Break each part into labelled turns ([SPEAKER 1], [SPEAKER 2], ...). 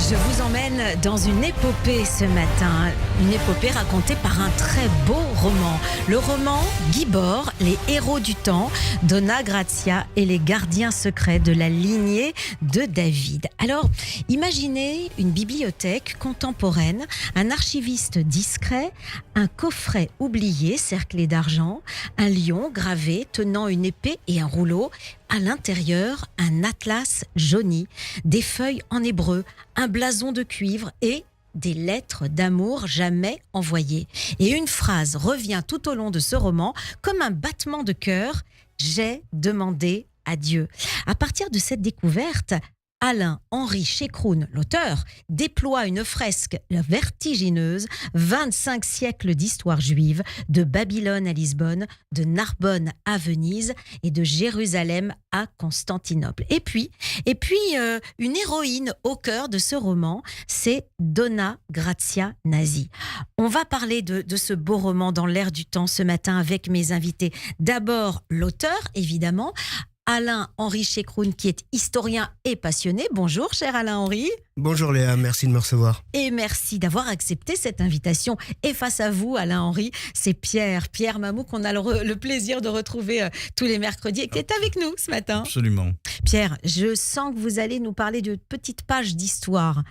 [SPEAKER 1] Je vous emmène dans une épopée ce matin, une épopée racontée par un très beau roman. Le roman Gibor, les héros du temps, Donna Grazia et les gardiens secrets de la lignée de David. Alors, imaginez une bibliothèque contemporaine, un archiviste discret, un coffret oublié cerclé d'argent, un lion gravé tenant une épée et un rouleau. À l'intérieur, un atlas jauni, des feuilles en hébreu, un blason de cuivre et des lettres d'amour jamais envoyées. Et une phrase revient tout au long de ce roman comme un battement de cœur. J'ai demandé à Dieu. À partir de cette découverte, Alain-Henri Chécroun, l'auteur, déploie une fresque vertigineuse, 25 siècles d'histoire juive, de Babylone à Lisbonne, de Narbonne à Venise et de Jérusalem à Constantinople. Et puis une héroïne au cœur de ce roman, c'est Donna Grazia Nasi. On va parler de ce beau roman dans l'air du temps ce matin avec mes invités. D'abord, l'auteur, évidemment, Alain-Henri Chécroun, qui est historien et passionné. Bonjour, cher Alain-Henri.
[SPEAKER 2] Bonjour Léa, merci de me recevoir.
[SPEAKER 1] Et merci d'avoir accepté cette invitation. Et face à vous, Alain-Henri, c'est Pierre Mamou, qu'on a le plaisir de retrouver tous les mercredis et qui est avec nous ce matin.
[SPEAKER 3] Absolument.
[SPEAKER 1] Pierre, je sens que vous allez nous parler de petites pages d'histoire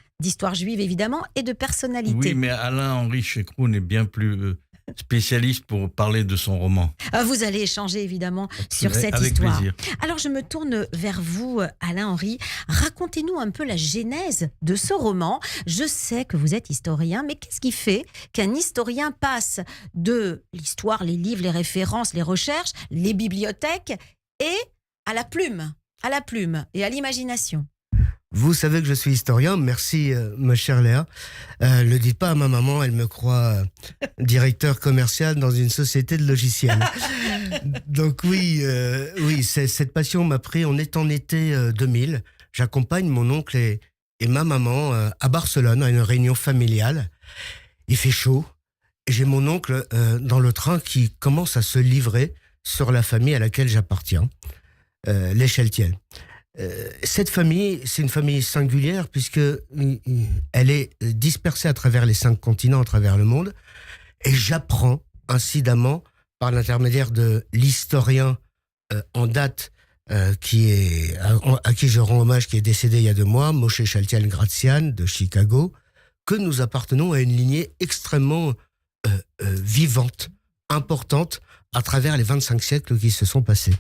[SPEAKER 1] juive évidemment, et de personnalité.
[SPEAKER 3] Oui, mais Alain-Henri Chécroun est bien plus spécialiste pour parler de son roman.
[SPEAKER 1] Vous allez échanger évidemment sur cette histoire.
[SPEAKER 3] Plaisir.
[SPEAKER 1] Alors je me tourne vers vous, Alain-Henri. Racontez-nous un peu la genèse de ce roman. Je sais que vous êtes historien, mais qu'est-ce qui fait qu'un historien passe de l'histoire, les livres, les références, les recherches, les bibliothèques et à la plume et à l'imagination?
[SPEAKER 2] Vous savez que je suis historien, merci ma chère Léa. Le dites pas à ma maman, elle me croit directeur commercial dans une société de logiciels. Donc oui, cette passion m'a pris. On est en été 2000. J'accompagne mon oncle et ma maman à Barcelone à une réunion familiale. Il fait chaud et j'ai mon oncle dans le train qui commence à se livrer sur la famille à laquelle j'appartiens, les Cheltiel. Cette famille, c'est une famille singulière puisque elle est dispersée à travers les 5 continents, à travers le monde. Et j'apprends incidemment, par l'intermédiaire de l'historien en date à qui je rends hommage, qui est décédé il y a 2 mois, Moshe Shaltiel Grazian de Chicago, que nous appartenons à une lignée extrêmement vivante, importante, à travers les 25 siècles qui se sont passés.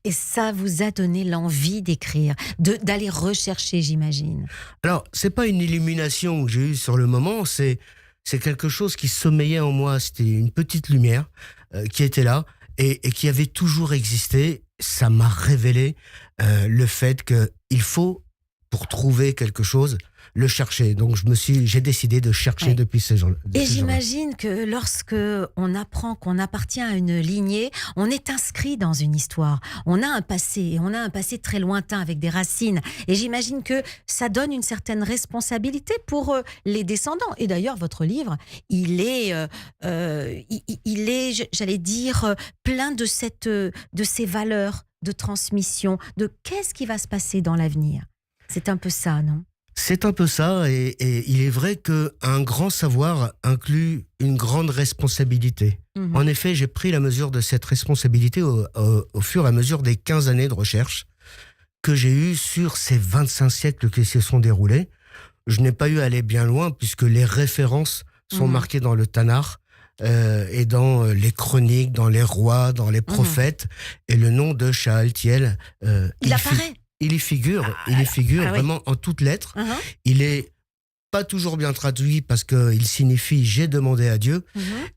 [SPEAKER 1] Et ça vous a donné l'envie d'écrire, d'aller rechercher, j'imagine.
[SPEAKER 2] Alors, c'est pas une illumination que j'ai eue sur le moment, c'est quelque chose qui sommeillait en moi. C'était une petite lumière qui était là et qui avait toujours existé. Ça m'a révélé le fait qu'il faut, pour trouver quelque chose, le chercher. Donc j'ai décidé de chercher depuis ces jours-là.
[SPEAKER 1] Et j'imagine que lorsque on apprend qu'on appartient à une lignée, on est inscrit dans une histoire. On a un passé très lointain avec des racines. Et j'imagine que ça donne une certaine responsabilité pour les descendants. Et d'ailleurs, votre livre, il est, j'allais dire, plein de ces valeurs de transmission, de qu'est-ce qui va se passer dans l'avenir. C'est un peu ça, non ?
[SPEAKER 2] C'est un peu ça, et il est vrai qu'un grand savoir inclut une grande responsabilité. Mmh. En effet, j'ai pris la mesure de cette responsabilité au fur et à mesure des 15 années de recherche que j'ai eues sur ces 25 siècles qui se sont déroulés. Je n'ai pas eu à aller bien loin, puisque les références sont marquées dans le Tanakh, et dans les chroniques, dans les rois, dans les prophètes, et le nom de Shealtiel,
[SPEAKER 1] il apparaît.
[SPEAKER 2] Il y figure vraiment en toutes lettres. Il est pas toujours bien traduit parce qu'il signifie « j'ai demandé à Dieu ».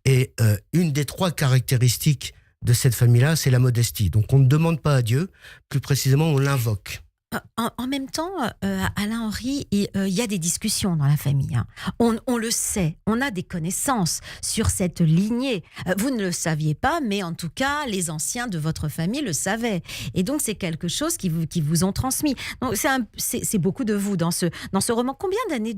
[SPEAKER 2] Et une des 3 caractéristiques de cette famille-là, c'est la modestie. Donc on ne demande pas à Dieu, plus précisément on l'invoque.
[SPEAKER 1] En même temps, Alain-Henri, il y a des discussions dans la famille. Hein. On le sait, on a des connaissances sur cette lignée. Vous ne le saviez pas, mais en tout cas, les anciens de votre famille le savaient. Et donc, c'est quelque chose qui vous ont transmis. Donc, c'est beaucoup de vous dans ce roman. Combien d'années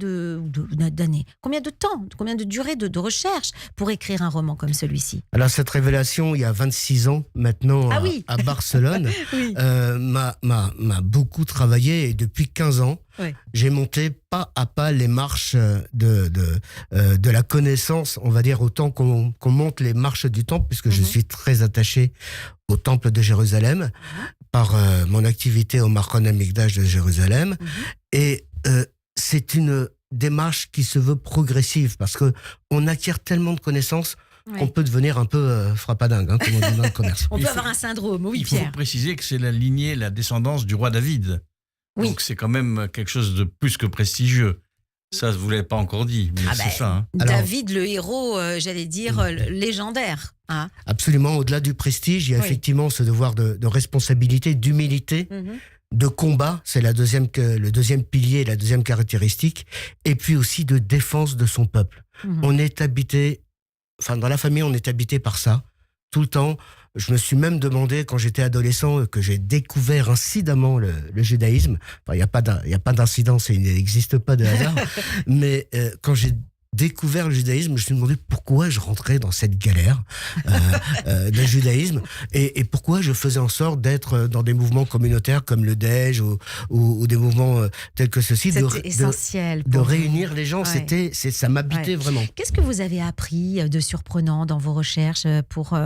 [SPEAKER 1] combien de temps, combien de durée de recherche pour écrire un roman comme celui-ci?
[SPEAKER 2] Alors, cette révélation, il y a 26 ans maintenant, à Barcelone,
[SPEAKER 1] oui.
[SPEAKER 2] m'a beaucoup beaucoup travaillé et depuis 15 ans,
[SPEAKER 1] Ouais.
[SPEAKER 2] j'ai monté pas à pas les marches de la connaissance, on va dire, autant qu'on monte les marches du temple, puisque je suis très attaché au temple de Jérusalem par mon activité au Marcon Hamikdash de Jérusalem. Et c'est une démarche qui se veut progressive parce que on acquiert tellement de connaissances qu'on peut devenir un peu frappadingue, hein, comme on dit dans le commerce.
[SPEAKER 1] On peut avoir un syndrome, oui,
[SPEAKER 3] Il faut
[SPEAKER 1] Pierre.
[SPEAKER 3] préciser que c'est la lignée, la descendance du roi David.
[SPEAKER 1] Oui.
[SPEAKER 3] Donc c'est quand même quelque chose de plus que prestigieux. Ça, vous ne l'avez pas encore dit, mais c'est ça. Hein.
[SPEAKER 2] Alors-
[SPEAKER 1] David, le héros, j'allais dire, légendaire. Hein.
[SPEAKER 2] Absolument, au-delà du prestige, il y a
[SPEAKER 1] Oui.
[SPEAKER 2] effectivement ce devoir de responsabilité, d'humilité, de combat, c'est le deuxième pilier, la deuxième caractéristique, et puis aussi de défense de son peuple. On est habité, dans la famille, on est habité par ça, tout le temps. Je me suis même demandé, quand j'étais adolescent, que j'ai découvert incidemment le judaïsme. Enfin, il n'y a pas d'incidence et il n'existe pas de hasard. Mais quand j'ai découvert le judaïsme, je me suis demandé pourquoi je rentrais dans cette galère de judaïsme et pourquoi je faisais en sorte d'être dans des mouvements communautaires comme le DEJ ou des mouvements tels que ceux-ci.
[SPEAKER 1] C'était essentiel.
[SPEAKER 2] De
[SPEAKER 1] pour vous.
[SPEAKER 2] réunir les gens,
[SPEAKER 1] Ouais.
[SPEAKER 2] ça m'habitait vraiment.
[SPEAKER 1] Qu'est-ce que vous avez appris de surprenant dans vos recherches pour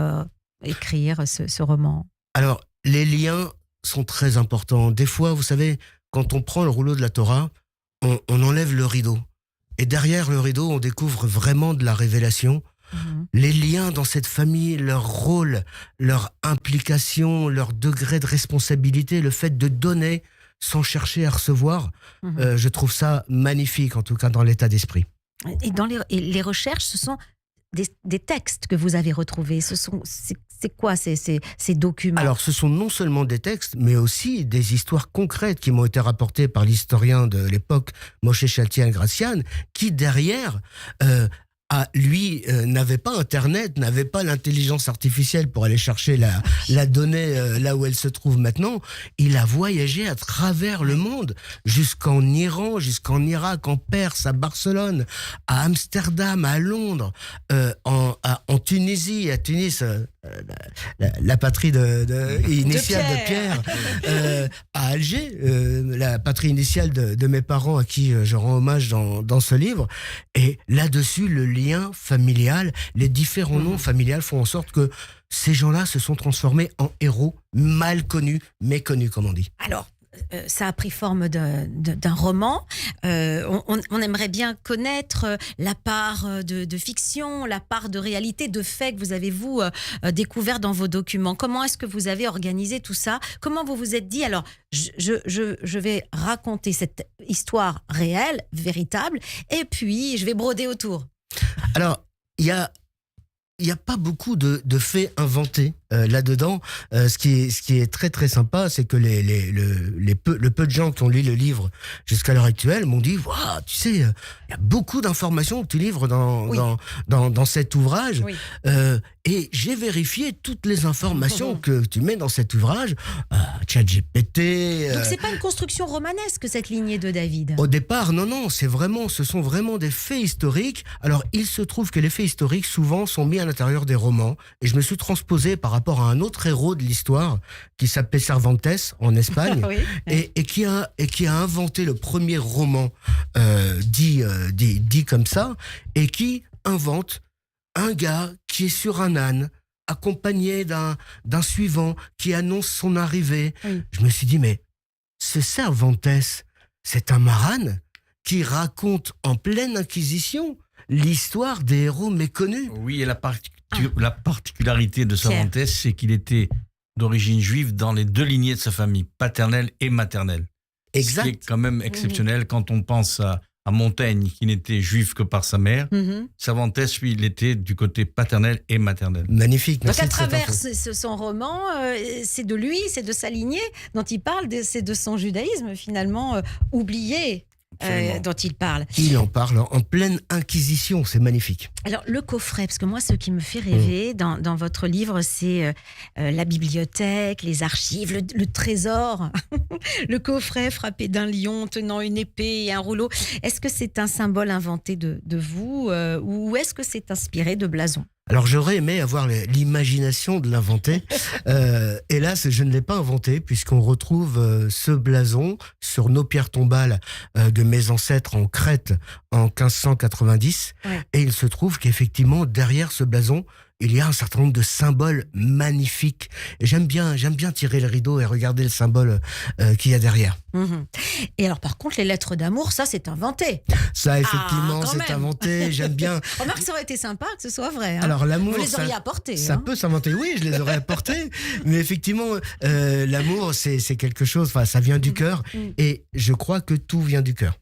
[SPEAKER 1] écrire ce roman?
[SPEAKER 2] Alors, les liens sont très importants. Des fois, vous savez, quand on prend le rouleau de la Torah, on enlève le rideau. Et derrière le rideau, on découvre vraiment de la révélation. Les liens dans cette famille, leur rôle, leur implication, leur degré de responsabilité, le fait de donner sans chercher à recevoir, je trouve ça magnifique, en tout cas dans l'état d'esprit.
[SPEAKER 1] Et dans les recherches, ce sont des textes que vous avez retrouvés. C'est quoi ces documents?
[SPEAKER 2] Alors, ce sont non seulement des textes, mais aussi des histoires concrètes qui m'ont été rapportées par l'historien de l'époque, Moshe Shaltiel-Gracian, qui derrière lui n'avait pas Internet, n'avait pas l'intelligence artificielle pour aller chercher la donnée là où elle se trouve maintenant. Il a voyagé à travers le monde, jusqu'en Iran, jusqu'en Irak, en Perse, à Barcelone, à Amsterdam, à Londres, en Tunisie, à Tunis, la patrie initiale de Pierre, à Alger, la patrie initiale de mes parents à qui je rends hommage dans ce livre. Et là-dessus, le lien familial, les différents noms familiales font en sorte que ces gens-là se sont transformés en héros mal connus, méconnus, comme on dit.
[SPEAKER 1] Alors, ça a pris forme d'un roman. On aimerait bien connaître la part de fiction, la part de réalité, de faits que vous avez, découvert dans vos documents. Comment est-ce que vous avez organisé tout ça? Comment vous vous êtes dit, alors, je vais raconter cette histoire réelle, véritable, et puis je vais broder autour?
[SPEAKER 2] Alors, il y a pas beaucoup de faits inventés là-dedans. Ce qui est très très sympa, c'est que le peu de gens qui ont lu le livre jusqu'à l'heure actuelle m'ont dit, waouh, tu sais, il y a beaucoup d'informations que tu livres dans cet ouvrage.
[SPEAKER 1] Oui.
[SPEAKER 2] Et j'ai vérifié toutes les informations que tu mets dans cet ouvrage. ChatGPT.
[SPEAKER 1] Donc c'est pas une construction romanesque, cette lignée de David?
[SPEAKER 2] Au départ, non, ce sont vraiment des faits historiques. Alors, il se trouve que les faits historiques, souvent, sont mis à l'intérieur des romans. Et je me suis transposé par rapport à un autre héros de l'histoire qui s'appelait Cervantes en Espagne.
[SPEAKER 1] Oui.
[SPEAKER 2] et qui a inventé le premier roman dit comme ça, et qui invente un gars qui est sur un âne, accompagné d'un suivant qui annonce son arrivée.
[SPEAKER 1] Oui.
[SPEAKER 2] Je me suis dit, mais ce Cervantes, c'est un marane qui raconte en pleine Inquisition l'histoire des héros méconnus.
[SPEAKER 3] Oui, et la particularité de Cervantes, c'est qu'il était d'origine juive dans les deux lignées de sa famille, paternelle et maternelle.
[SPEAKER 2] Exact.
[SPEAKER 3] Ce qui est quand même exceptionnel quand on pense à Montaigne, qui n'était juif que par sa mère. Cervantes, lui, il était du côté paternel et maternel.
[SPEAKER 2] Magnifique.
[SPEAKER 1] Donc
[SPEAKER 2] merci
[SPEAKER 1] à
[SPEAKER 2] de cette
[SPEAKER 1] travers
[SPEAKER 2] info.
[SPEAKER 1] son roman, c'est de lui, c'est de sa lignée dont il parle, c'est de son judaïsme finalement oublié dont il parle.
[SPEAKER 2] Il en parle en pleine Inquisition, c'est magnifique.
[SPEAKER 1] Alors le coffret, parce que moi ce qui me fait rêver dans votre livre, c'est la bibliothèque, les archives, le trésor, le coffret frappé d'un lion tenant une épée et un rouleau. Est-ce que c'est un symbole inventé de vous ou est-ce que c'est inspiré de blasons?
[SPEAKER 2] Alors j'aurais aimé avoir l'imagination de l'inventer. Hélas, je ne l'ai pas inventé puisqu'on retrouve ce blason sur nos pierres tombales de mes ancêtres en Crète en 1590. Ouais. Et il se trouve qu'effectivement, derrière ce blason, il y a un certain nombre de symboles magnifiques. Et j'aime bien tirer le rideau et regarder le symbole qu'il y a derrière.
[SPEAKER 1] Mmh. Et alors, par contre, les lettres d'amour, ça, c'est inventé.
[SPEAKER 2] Ça, effectivement, c'est inventé. J'aime bien.
[SPEAKER 1] Remarque, ça aurait été sympa que ce soit vrai. Hein.
[SPEAKER 2] Alors, l'amour,
[SPEAKER 1] vous les auriez apportés.
[SPEAKER 2] Ça peut s'inventer. Oui, je les aurais apportés. Mais effectivement, l'amour, c'est quelque chose. Enfin, ça vient du cœur. Et je crois que tout vient du cœur.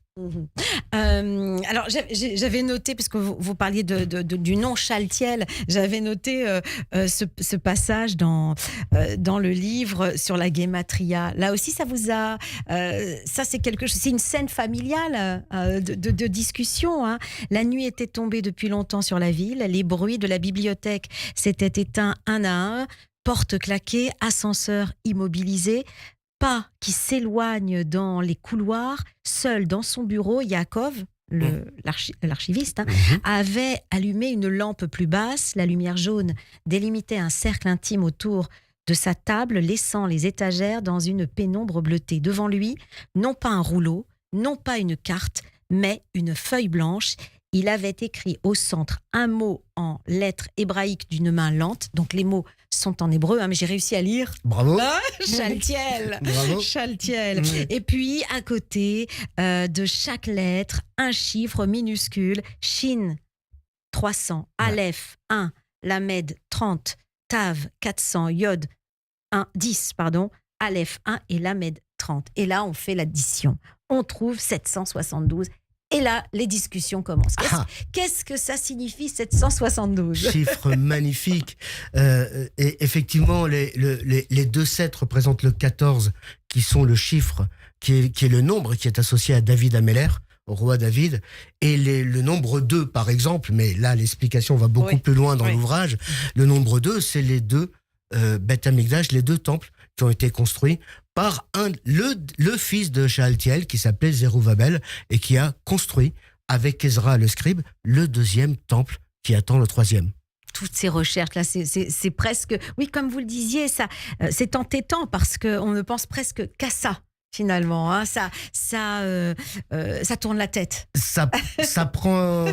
[SPEAKER 1] Alors j'avais noté, puisque vous parliez du nom Chaltiel, j'avais noté ce passage dans le livre sur la guématria. Là aussi, ça vous a ça, c'est quelque chose, c'est une scène familiale de discussion, hein. La nuit était tombée depuis longtemps sur la ville, les bruits de la bibliothèque s'étaient éteints un à un, portes claquées, ascenseurs immobilisés, pas qui s'éloigne dans les couloirs. Seul dans son bureau, Yakov, l'archiviste, hein, avait allumé une lampe plus basse. La lumière jaune délimitait un cercle intime autour de sa table, laissant les étagères dans une pénombre bleutée. Devant lui, non pas un rouleau, non pas une carte, mais une feuille blanche. Il avait écrit au centre un mot en lettres hébraïques d'une main lente. Donc les mots sont en hébreu, hein, mais j'ai réussi à lire.
[SPEAKER 2] Bravo.
[SPEAKER 1] Chaltiel.
[SPEAKER 2] Bravo.
[SPEAKER 1] Chaltiel. Et puis à côté de chaque lettre, un chiffre minuscule. Shin 300, Aleph 1, Lamed 30, Tav 400, Yod 10, Aleph 1 et Lamed 30. Et là, on fait l'addition. On trouve 772. Et là, les discussions commencent. Qu'est-ce que ça signifie, 772 ?
[SPEAKER 2] Chiffre magnifique. Et effectivement, les 2,7 représentent le 14, qui sont le chiffre, qui est le nombre qui est associé à David Améler, au roi David. Et le nombre 2, par exemple, mais là, l'explication va beaucoup plus loin dans l'ouvrage. Le nombre 2, c'est les deux Beth Amikdash, les deux temples qui ont été construits par le fils de Shealtiel qui s'appelait Zerubbabel et qui a construit avec Ezra le scribe le deuxième temple qui attend le troisième.
[SPEAKER 1] Toutes ces recherches là, c'est presque, oui, comme vous le disiez, ça, c'est entêtant parce qu'on ne pense presque qu'à ça. Finalement, hein, ça tourne la tête.
[SPEAKER 2] Ça prend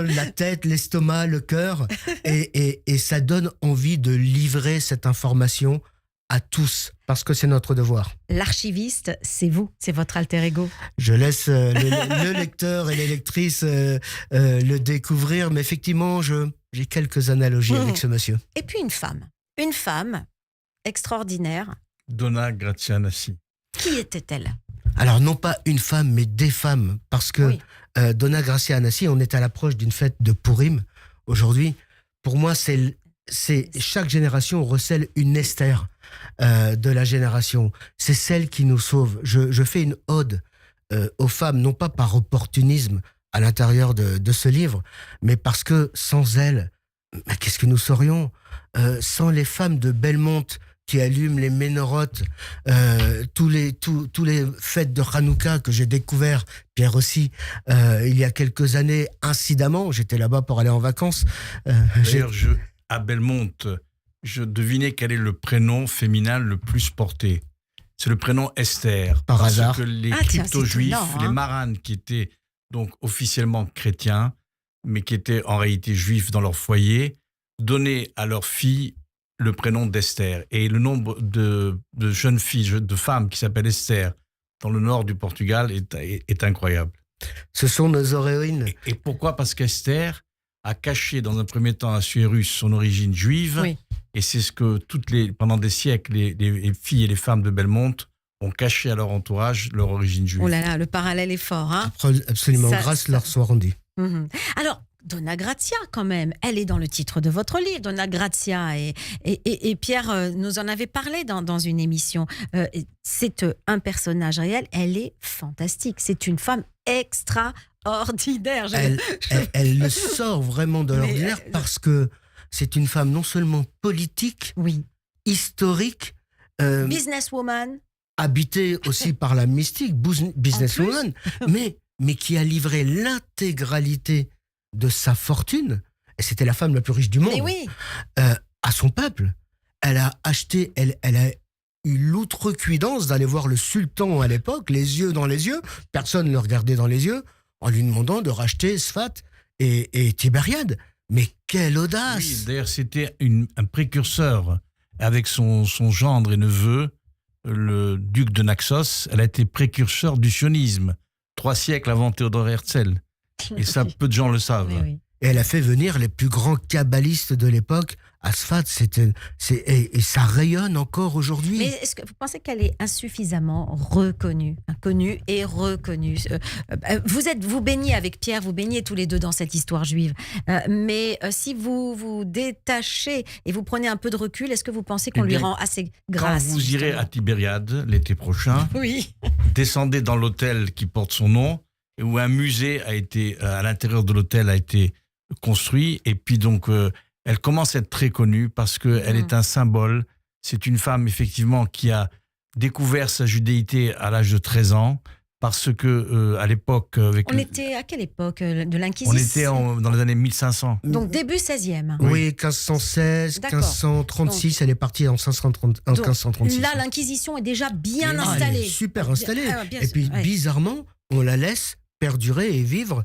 [SPEAKER 2] la tête, l'estomac, le cœur, et ça donne envie de livrer cette information à tous, parce que c'est notre devoir.
[SPEAKER 1] L'archiviste, c'est vous, c'est votre alter ego.
[SPEAKER 2] Je laisse le lecteur et les lectrices le découvrir, mais effectivement, j'ai quelques analogies avec ce monsieur.
[SPEAKER 1] Et puis une femme extraordinaire.
[SPEAKER 3] Donna Grazia Nassi.
[SPEAKER 1] Qui était-elle ?
[SPEAKER 2] Alors, non pas une femme, mais des femmes, parce que Donna Grazia Nassi, on est à l'approche d'une fête de Purim. Aujourd'hui, pour moi, c'est chaque génération recèle une Esther de la génération. C'est celle qui nous sauve. Je fais une ode aux femmes, non pas par opportunisme à l'intérieur de ce livre, mais parce que sans elles, qu'est-ce que nous serions ? Sans les femmes de Belmont qui allument les ménorotes, tous les fêtes de Hanouka que j'ai découvert, Pierre aussi, il y a quelques années, incidemment, j'étais là-bas pour aller en vacances.
[SPEAKER 3] D'ailleurs, à Belmont, je devinais quel est le prénom féminin le plus porté. C'est le prénom Esther.
[SPEAKER 2] Par hasard.
[SPEAKER 3] Parce que les crypto-juifs, les maranes qui étaient donc officiellement chrétiens, mais qui étaient en réalité juifs dans leur foyer, donnaient à leur fille le prénom d'Esther. Et le nombre de jeunes filles, de femmes qui s'appellent Esther dans le nord du Portugal est incroyable.
[SPEAKER 2] Ce sont nos héroïnes.
[SPEAKER 3] Et pourquoi ? Parce qu'Esther a caché dans un premier temps à Suérus son origine juive. Oui. Et c'est ce que pendant des siècles, les filles et les femmes de Belmont ont caché à leur entourage leur origine juive.
[SPEAKER 1] Oh là là, le parallèle est fort. Hein,
[SPEAKER 2] absolument, grâce leur soit rendue.
[SPEAKER 1] Alors, Donna Grazia, quand même, elle est dans le titre de votre livre, Donna Grazia, et Pierre nous en avait parlé dans une émission. C'est un personnage réel, elle est fantastique, c'est une femme extraordinaire.
[SPEAKER 2] Elle le sort vraiment de l'ordinaire parce que c'est une femme non seulement politique, historique,
[SPEAKER 1] businesswoman,
[SPEAKER 2] habitée aussi par la mystique, businesswoman, mais qui a livré l'intégralité de sa fortune et c'était la femme la plus riche du monde,
[SPEAKER 1] Mais oui.
[SPEAKER 2] à son peuple. Elle a acheté, elle a eu l'outrecuidance d'aller voir le sultan à l'époque, les yeux dans les yeux, personne ne le regardait dans les yeux, en lui demandant de racheter Sfat et Tibériade. Mais quelle audace!
[SPEAKER 3] Oui, d'ailleurs, c'était un précurseur avec son gendre et neveu, le duc de Naxos. Elle a été précurseur du sionisme, 3 siècles avant Théodore Herzl. Et ça, peu de gens le savent.
[SPEAKER 1] Oui.
[SPEAKER 2] Et elle a fait venir les plus grands kabbalistes de l'époque à Sfat. Et ça rayonne encore aujourd'hui.
[SPEAKER 1] Mais est-ce que vous pensez qu'elle est insuffisamment reconnue, inconnue et reconnue? Vous baignez avec Pierre, vous baignez tous les deux dans cette histoire juive. Mais si vous vous détachez et vous prenez un peu de recul, est-ce que vous pensez qu'on lui rend assez grâce?
[SPEAKER 3] Quand vous irez à Tibériade l'été prochain,
[SPEAKER 1] oui.
[SPEAKER 3] descendez dans l'hôtel qui porte son nom, où un musée a été, à l'intérieur de l'hôtel, a été construit. Et puis donc, elle commence à être très connue parce qu'elle est un symbole. C'est une femme, effectivement, qui a découvert sa judéité à l'âge de 13 ans. Parce que, à l'époque...
[SPEAKER 1] On était à quelle époque de l'Inquisition?
[SPEAKER 3] On était dans les années 1500.
[SPEAKER 1] Donc début 16e.
[SPEAKER 2] Oui, 1516,
[SPEAKER 1] D'accord.
[SPEAKER 2] 1536, donc, elle est partie en 1536.
[SPEAKER 1] Là, l'Inquisition est déjà bien installée.
[SPEAKER 2] Super installée.
[SPEAKER 1] Bien
[SPEAKER 2] et puis, bizarrement, on la laisse perdurer et vivre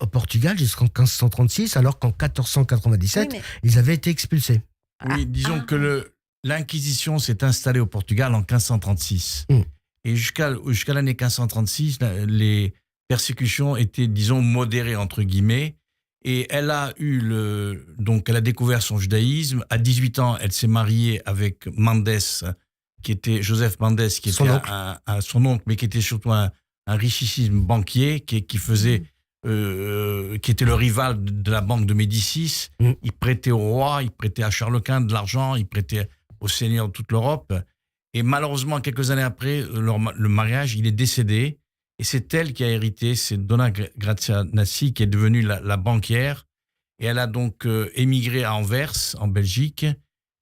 [SPEAKER 2] au Portugal jusqu'en 1536, alors qu'en 1497, ils avaient été expulsés.
[SPEAKER 3] Oui, disons que l'Inquisition s'est installée au Portugal en 1536. Et jusqu'à l'année 1536, les persécutions étaient, disons, modérées, entre guillemets. Et elle a donc elle a découvert son judaïsme. À 18 ans, elle s'est mariée avec Joseph Mendes, qui était son oncle, mais qui était surtout un richissime banquier qui était le rival de la banque de Médicis. Il prêtait au roi, il prêtait à Charles Quint de l'argent, il prêtait aux seigneurs de toute l'Europe. Et malheureusement, quelques années après le mariage, il est décédé. Et c'est elle qui a hérité, c'est Donna Grazia Nassi qui est devenue la banquière. Et elle a donc émigré à Anvers, en Belgique,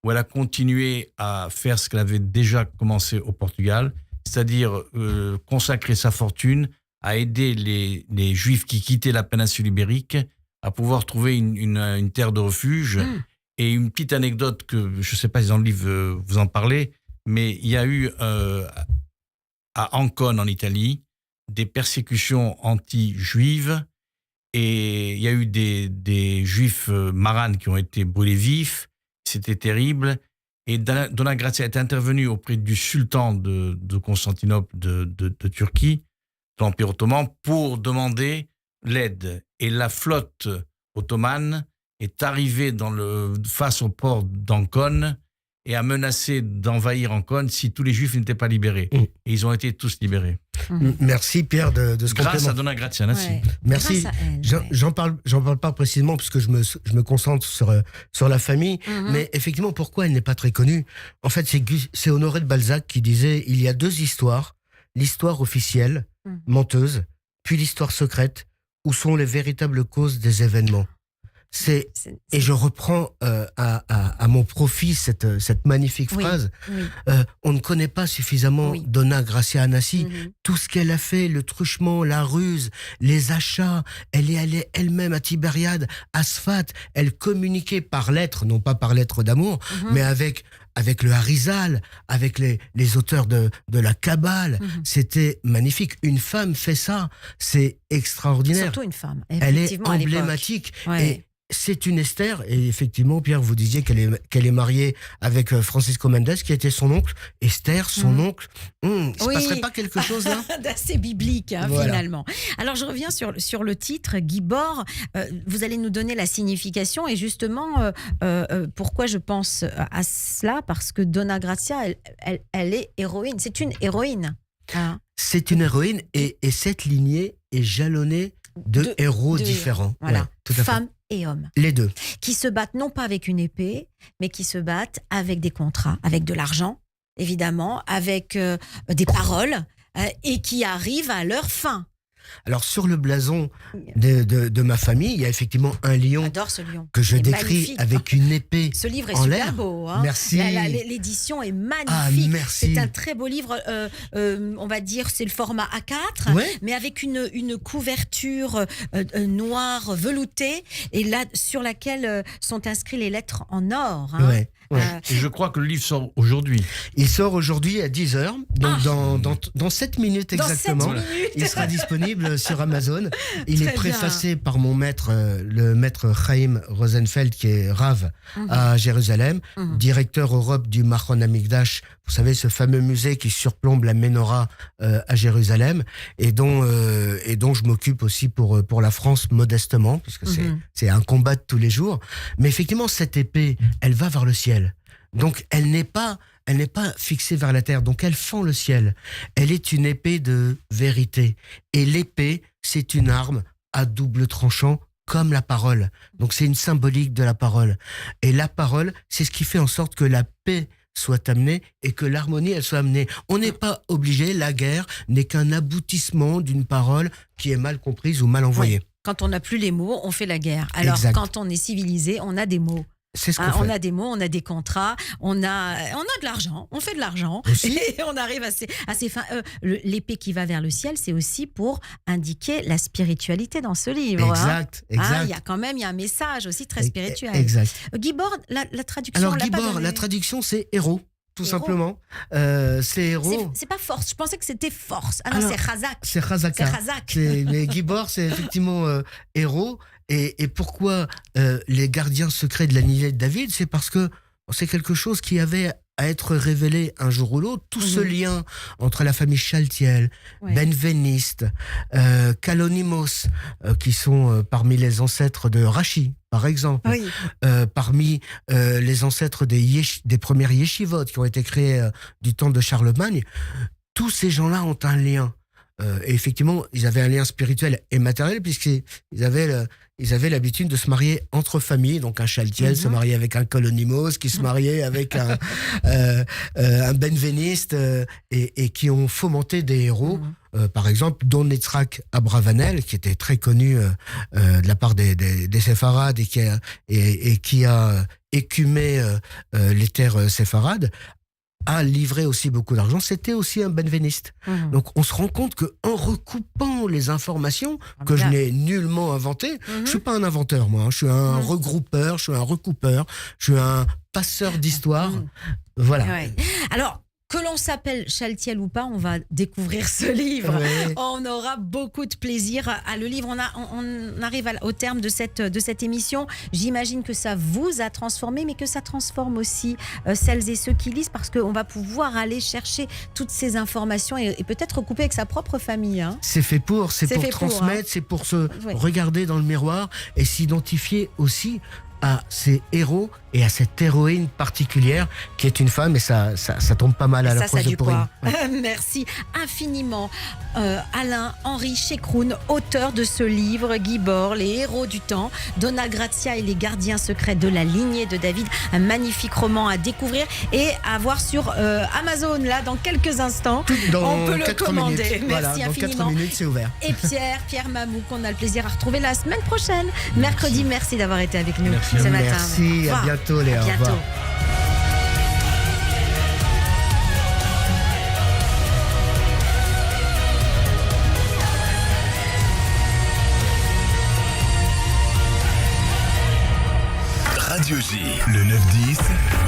[SPEAKER 3] où elle a continué à faire ce qu'elle avait déjà commencé au Portugal, c'est-à-dire consacrer sa fortune à aider les Juifs qui quittaient la péninsule ibérique à pouvoir trouver une terre de refuge. Et une petite anecdote que je ne sais pas si dans le livre vous en parlez, mais il y a eu à Ancône, en Italie, des persécutions anti-juives et il y a eu des Juifs maranes qui ont été brûlés vifs. C'était terrible. Et Donna Grazia est intervenue auprès du sultan de Constantinople de Turquie, de l'Empire ottoman, pour demander l'aide. Et la flotte ottomane est arrivée face au port d'Ancône et a menacé d'envahir Ancône si tous les Juifs n'étaient pas libérés. Et ils ont été tous libérés.
[SPEAKER 2] Merci Pierre de ce complément.
[SPEAKER 3] Grâce à Donna Grazia Nassi.
[SPEAKER 2] Ouais. Merci. J'en parle pas précisément parce que je me concentre sur la famille. Mais effectivement, pourquoi elle n'est pas très connue? En fait, c'est Honoré de Balzac qui disait il y a 2 histoires. L'histoire officielle, menteuse, puis l'histoire secrète, où sont les véritables causes des événements. Et je reprends à mon profit cette magnifique phrase. On ne connaît pas suffisamment Donna Grazia Nassi. Tout ce qu'elle a fait, le truchement, la ruse, les achats. Elle est allée elle-même à Tibériade, à Sfat. Elle communiquait par lettres, non pas par lettres d'amour, mais avec le Harizal, avec les auteurs de la Kabbale. C'était magnifique. Une femme fait ça, c'est extraordinaire.
[SPEAKER 1] Surtout une femme.
[SPEAKER 2] Elle est emblématique. Et c'est une Esther, et effectivement, Pierre, vous disiez qu'elle est mariée avec Francisco Mendes, qui était son oncle. Esther, son oncle. Il se passerait pas quelque chose là
[SPEAKER 1] d'assez biblique, finalement. Alors, je reviens sur le titre, Gibor. Vous allez nous donner la signification, et justement, pourquoi je pense à cela? Parce que Donna Grazia, elle est héroïne. C'est une héroïne.
[SPEAKER 2] C'est une héroïne, et cette lignée est jalonnée de héros différents.
[SPEAKER 1] Voilà, femmes et hommes.
[SPEAKER 2] Les deux.
[SPEAKER 1] Qui se battent non pas avec une épée, mais qui se battent avec des contrats, avec de l'argent, évidemment, avec des paroles, et qui arrivent à leur fin.
[SPEAKER 2] Alors sur le blason de ma famille, il y a effectivement un lion.
[SPEAKER 1] J'adore ce lion.
[SPEAKER 2] Que je
[SPEAKER 1] Il est
[SPEAKER 2] décris
[SPEAKER 1] magnifique.
[SPEAKER 2] avec une épée.
[SPEAKER 1] Ce livre est
[SPEAKER 2] en
[SPEAKER 1] super
[SPEAKER 2] l'air.
[SPEAKER 1] beau. Hein.
[SPEAKER 2] Merci.
[SPEAKER 1] L'édition est magnifique.
[SPEAKER 2] Ah, merci.
[SPEAKER 1] C'est un très beau livre. On va dire c'est le format A4, mais avec une couverture noire veloutée et là sur laquelle sont inscrites les lettres en or. Hein.
[SPEAKER 2] Ouais.
[SPEAKER 3] Et je crois que le livre sort aujourd'hui.
[SPEAKER 2] Il sort aujourd'hui à 10h, donc dans 7 minutes exactement.
[SPEAKER 1] Dans 7 minutes.
[SPEAKER 2] Il sera disponible sur Amazon. Il
[SPEAKER 1] Très
[SPEAKER 2] est préfacé par mon maître, le maître Chaim Rosenfeld, qui est Rav à Jérusalem, directeur Europe du Machon Hamikdash, vous savez, ce fameux musée qui surplombe la Ménorah à Jérusalem, et dont je m'occupe aussi pour la France modestement, parce que c'est un combat de tous les jours. Mais effectivement, cette épée, elle va vers le ciel. Donc, elle n'est pas fixée vers la terre, donc elle fend le ciel. Elle est une épée de vérité. Et l'épée, c'est une arme à double tranchant, comme la parole. Donc, c'est une symbolique de la parole. Et la parole, c'est ce qui fait en sorte que la paix soit amenée et que l'harmonie, elle soit amenée. On n'est pas obligé, la guerre n'est qu'un aboutissement d'une parole qui est mal comprise ou mal envoyée.
[SPEAKER 1] Oui. Quand on n'a plus les mots, on fait la guerre. Alors, quand on est civilisé, on a des mots.
[SPEAKER 2] C'est ce qu'on fait.
[SPEAKER 1] On a des mots, on a des contrats, on a de l'argent, on fait de l'argent et on arrive à ces fins. L'épée qui va vers le ciel, c'est aussi pour indiquer la spiritualité dans ce livre.
[SPEAKER 2] Exact.
[SPEAKER 1] Il y a quand même un message aussi très spirituel.
[SPEAKER 2] Exact.
[SPEAKER 1] Gibor, la traduction.
[SPEAKER 2] Alors Gibor, la traduction, c'est héros. Tout simplement. C'est héros.
[SPEAKER 1] C'est pas force. Je pensais que c'était force. Ah non, c'est Chazak.
[SPEAKER 2] C'est Chazak. Mais Gibor, c'est effectivement héros. Et pourquoi les gardiens secrets de la lignée de David? C'est parce que c'est quelque chose qui avait à être révélé un jour ou l'autre. Tout ce lien entre la famille Chaltiel, Benveniste, Kalonimos, qui sont parmi les ancêtres de Rachi, par exemple, parmi les ancêtres des premières yeshivot qui ont été créées du temps de Charlemagne. Tous ces gens-là ont un lien. Et effectivement, ils avaient un lien spirituel et matériel puisqu'ils avaient l'habitude de se marier entre familles. Donc un Chaltiel se mariait avec un Kolonimos, qui se mariait avec un Benveniste, et qui ont fomenté des héros. Par exemple, Don Yitzhak Abravanel, qui était très connu de la part des séfarades et qui a écumé les terres séfarades, a livré aussi beaucoup d'argent. C'était aussi un benveniste. Donc on se rend compte qu'en recoupant les informations que je n'ai nullement inventées, je suis pas un inventeur moi, je suis un regroupeur, je suis un recoupeur, je suis un passeur d'histoire. Voilà.
[SPEAKER 1] Alors, que l'on s'appelle Chaltiel ou pas, on va découvrir ce livre. On aura beaucoup de plaisir à le lire. On arrive au terme de cette émission. J'imagine que ça vous a transformé, mais que ça transforme aussi celles et ceux qui lisent, parce qu'on va pouvoir aller chercher toutes ces informations et peut-être recouper avec sa propre famille. Hein.
[SPEAKER 2] C'est fait pour transmettre, c'est pour se regarder dans le miroir et s'identifier aussi à ces héros et à cette héroïne particulière qui est une femme, et ça tombe pas mal à la l'approche de Purim.
[SPEAKER 1] Merci infiniment Alain-Henri Chekroun, auteur de ce livre Gibor, les héros du temps, Donna Grazia et les gardiens secrets de la lignée de David. Un magnifique roman à découvrir et à voir sur Amazon là dans quelques instants. On peut le commander. Merci infiniment.
[SPEAKER 2] Dans 4 minutes, c'est ouvert.
[SPEAKER 1] Et Pierre Mamou, qu'on a le plaisir à retrouver la semaine prochaine, mercredi. Merci d'avoir été avec nous ce matin.
[SPEAKER 2] Merci, à bientôt Léa.
[SPEAKER 1] À bientôt.
[SPEAKER 2] Au revoir.
[SPEAKER 4] Radio J, le 9-10.